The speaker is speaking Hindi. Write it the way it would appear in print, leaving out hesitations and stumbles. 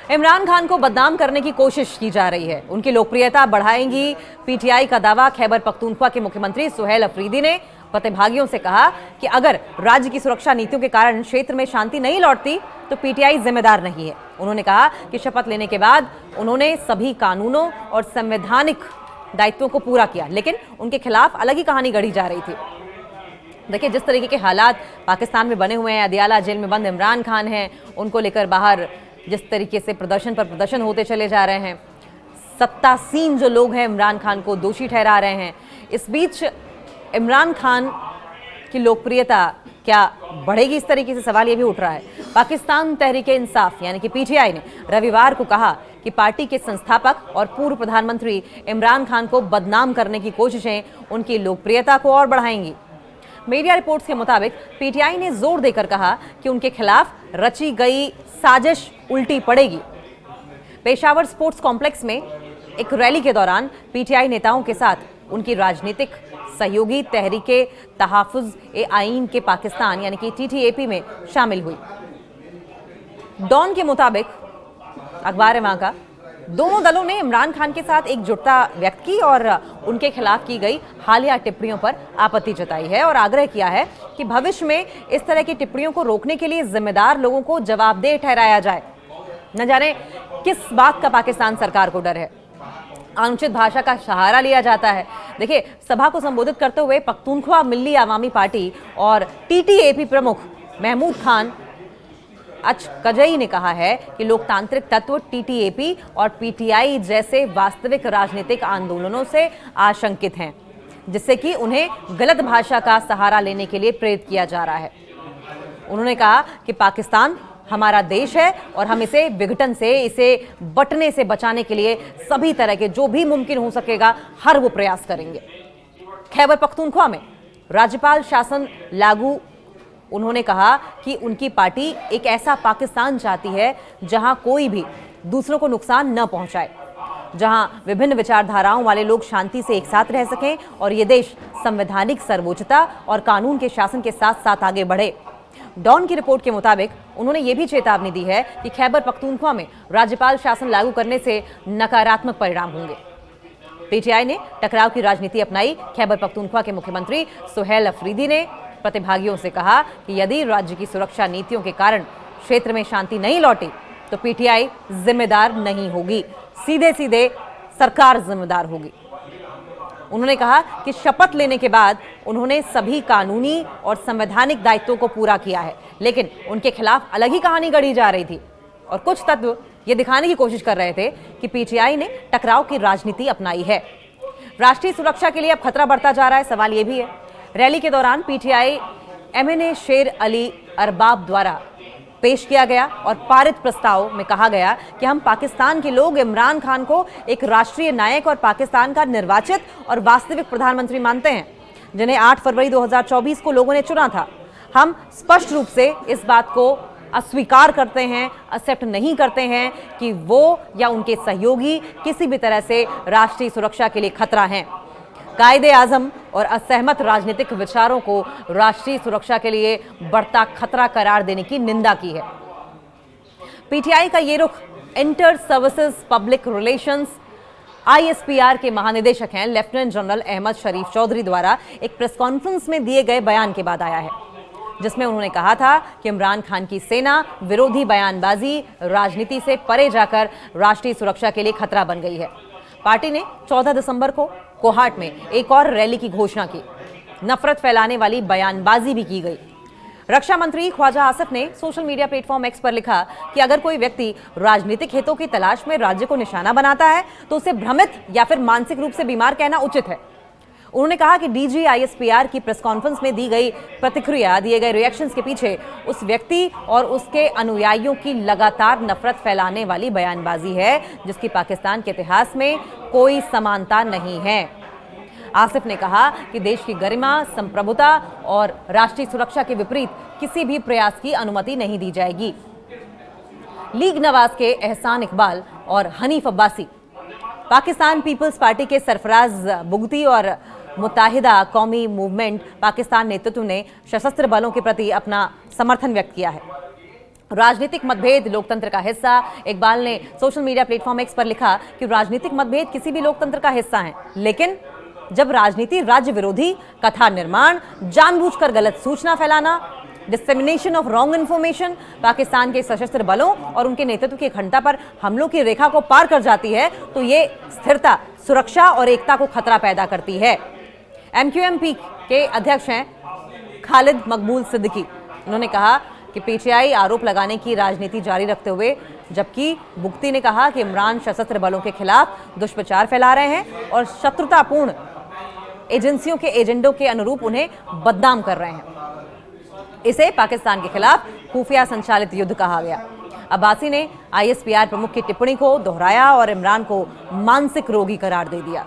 इमरान खान को बदनाम करने की कोशिश की जा रही है। उनकी लोकप्रियता बढ़ाएंगी पीटीआई का दावा। खैबर पख्तूनख्वा के मुख्यमंत्री सुहेल अफरीदी ने प्रतिभागियों से कहा कि अगर राज्य की सुरक्षा नीतियों के कारण क्षेत्र में शांति नहीं लौटती तो पीटीआई जिम्मेदार नहीं है। उन्होंने कहा कि शपथ लेने के बाद उन्होंने सभी कानूनों और संवैधानिक दायित्वों को पूरा किया, लेकिन उनके खिलाफ अलग ही कहानी गढ़ी जा रही थी। देखिए, जिस तरीके के हालात पाकिस्तान में बने हुए हैं, अदियाला जेल में बंद इमरान खान हैं, उनको लेकर बाहर जिस तरीके से प्रदर्शन पर प्रदर्शन होते चले जा रहे हैं, सत्तासीन जो लोग हैं इमरान खान को दोषी ठहरा रहे हैं। इस बीच इमरान खान की लोकप्रियता क्या बढ़ेगी, इस तरीके से सवाल ये भी उठ रहा है। पाकिस्तान तहरीक इंसाफ यानी कि पीटीआई ने रविवार को कहा कि पार्टी के संस्थापक और पूर्व प्रधानमंत्री इमरान खान को बदनाम करने की कोशिशें उनकी लोकप्रियता को और बढ़ाएंगी। मीडिया रिपोर्ट्स के मुताबिक पीटीआई ने जोर देकर कहा कि उनके खिलाफ रची गई साजिश उल्टी पड़ेगी। पेशावर स्पोर्ट्स कॉम्प्लेक्स में एक रैली के दौरान पीटीआई नेताओं के साथ उनकी राजनीतिक सहयोगी तहरीके तहफ़्फ़ुज़-ए-आईन के पाकिस्तान यानी कि टीटीएपी में शामिल हुई। डॉन के मुताबिक, अखबार है वहां का, दोनों दलों ने इमरान खान के साथ एकजुटता व्यक्त की और उनके खिलाफ की गई हालिया टिप्पणियों पर आपत्ति जताई है और आग्रह किया है कि भविष्य में इस तरह की टिप्पणियों को रोकने के लिए जिम्मेदार लोगों को जवाबदेह ठहराया जाए। न जाने किस बात का पाकिस्तान सरकार को डर है। अनुचित भाषा का सहारा लिया जाता है। देखिए, सभा को संबोधित करते हुए पख्तूनख्वा मिल्ली अवामी पार्टी और टीटीएपी प्रमुख महमूद खान अचकजई ने कहा है कि लोकतांत्रिक तत्व टीटीएपी और पीटीआई जैसे वास्तविक राजनीतिक आंदोलनों से आशंकित हैं, जिससे कि उन्हें गलत भाषा का सहारा लेने के लिए प्रेरित किया जा रहा है। उन्होंने कहा कि पाकिस्तान हमारा देश है और हम इसे विघटन से, इसे बंटने से बचाने के लिए सभी तरह के जो भी मुमकिन हो सकेगा हर वो प्रयास करेंगे। खैबर पख्तूनख्वा में राज्यपाल शासन लागू, उन्होंने कहा कि उनकी पार्टी एक ऐसा पाकिस्तान चाहती है जहां कोई भी दूसरों को नुकसान न पहुंचाए, जहां विभिन्न विचारधाराओं वाले लोग शांति से एक साथ रह सकें और ये देश संवैधानिक सर्वोच्चता और कानून के शासन के साथ साथ आगे बढ़े। डॉन की रिपोर्ट के मुताबिक उन्होंने ये भी चेतावनी दी है कि खैबर पख्तूनख्वा में राज्यपाल शासन लागू करने से नकारात्मक परिणाम होंगे। पीटीआई ने टकराव की राजनीति अपनाई। खैबर पख्तूनख्वा के मुख्यमंत्री सुहेल अफरीदी ने प्रतिभागियों से कहा कि यदि राज्य की सुरक्षा नीतियों के कारण क्षेत्र में शांति नहीं लौटी तो पीटीआई जिम्मेदार नहीं होगी, सीधे सीधे सरकार जिम्मेदार होगी। उन्होंने कहा कि शपथ लेने के बाद उन्होंने सभी कानूनी और संवैधानिक दायित्वों को पूरा किया है, लेकिन उनके खिलाफ अलग ही कहानी गढ़ी जा रही थी और कुछ तत्व ये दिखाने की कोशिश कर रहे थे कि पीटीआई ने टकराव की राजनीति अपनाई है। राष्ट्रीय सुरक्षा के लिए अब खतरा बढ़ता जा रहा है, सवाल ये भी है। रैली के दौरान पीटीआई एमएनए शेर अली अरबाब द्वारा पेश किया गया और पारित प्रस्ताव में कहा गया कि हम पाकिस्तान के लोग इमरान खान को एक राष्ट्रीय नायक और पाकिस्तान का निर्वाचित और वास्तविक प्रधानमंत्री मानते हैं, जिन्हें 8 फरवरी 2024 को लोगों ने चुना था। हम स्पष्ट रूप से इस बात को अस्वीकार करते हैं, एक्सेप्ट नहीं करते हैं कि वो या उनके सहयोगी किसी भी तरह से राष्ट्रीय सुरक्षा के लिए खतरा हैं। कायदे आजम और असहमत राजनीतिक विचारों को राष्ट्रीय सुरक्षा के लिए बढ़ता खतरा करार देने की निंदा की है। पीटीआई का ये रुख inter services public relations ISPR के महानिदेशक हैं लेफ्टिनेंट जनरल अहमद शरीफ चौधरी द्वारा एक प्रेस कॉन्फ्रेंस में दिए गए बयान के बाद आया है, जिसमें उन्होंने कहा था कि इमरान खान की सेना विरोधी बयानबाजी राजनीति से परे जाकर राष्ट्रीय सुरक्षा के लिए खतरा बन गई है। पार्टी ने 14 दिसंबर को कोहाट में एक और रैली की घोषणा की। नफरत फैलाने वाली बयानबाजी भी की गई। रक्षा मंत्री ख्वाजा आसिफ ने सोशल मीडिया प्लेटफॉर्म एक्स पर लिखा कि अगर कोई व्यक्ति राजनीतिक हितों की तलाश में राज्य को निशाना बनाता है तो उसे भ्रमित या फिर मानसिक रूप से बीमार कहना उचित है। उन्होंने कहा कि डीजी आईएसपीआर की प्रेस कॉन्फ्रेंस में दी गई प्रतिक्रिया, दिए गए रिएक्शंस के पीछे उस व्यक्ति और उसके अनुयायियों की लगातार नफरत फैलाने वाली बयानबाजी है, जिसकी पाकिस्तान के इतिहास में कोई समानता नहीं है। आसिफ ने कहा कि देश की गरिमा, संप्रभुता और राष्ट्रीय सुरक्षा के विपरीत किसी भी प्रयास की अनुमति नहीं दी जाएगी। लीग नवाज के एहसान इकबाल और हनीफ अब्बासी, पाकिस्तान पीपल्स पार्टी के सरफराज बुगती और मुत्ताहिदा कौमी मूवमेंट पाकिस्तान नेतृत्व ने सशस्त्र बलों के प्रति अपना समर्थन व्यक्त किया है। राजनीतिक मतभेद लोकतंत्र का हिस्सा। इकबाल ने सोशल मीडिया प्लेटफॉर्म एक्स पर लिखा कि राजनीतिक मतभेद किसी भी लोकतंत्र का हिस्सा हैं, लेकिन जब राजनीति राज्य विरोधी कथा निर्माण, जानबूझकर गलत सूचना फैलाना, dissemination of wrong information, Pakistan के सशस्त्र बलों और उनके नेतृत्व की अखंडता पर हमलों की रेखा को पार कर जाती है, तो ये स्थिरता, सुरक्षा और एकता को खतरा पैदा करती है। MQMP के अध्यक्ष हैं खालिद मकबूल सिद्दीकी। उन्होंने कहा कि पीटीआई आरोप लगाने की राजनीति जारी रखते हुए, जबकि बुगटी ने कहा कि इमरान सशस्त्र बलों के खिलाफ दुष्प्रचार फैला रहे हैं और शत्रुतापूर्ण एजेंसियों के एजेंडों के अनुरूप उन्हें बदनाम कर रहे हैं। इसे पाकिस्तान के खिलाफ खुफिया संचालित युद्ध कहा गया। अब्बासी ने ISPR प्रमुख की टिप्पणी को दोहराया और इमरान को मानसिक रोगी करार दे दिया।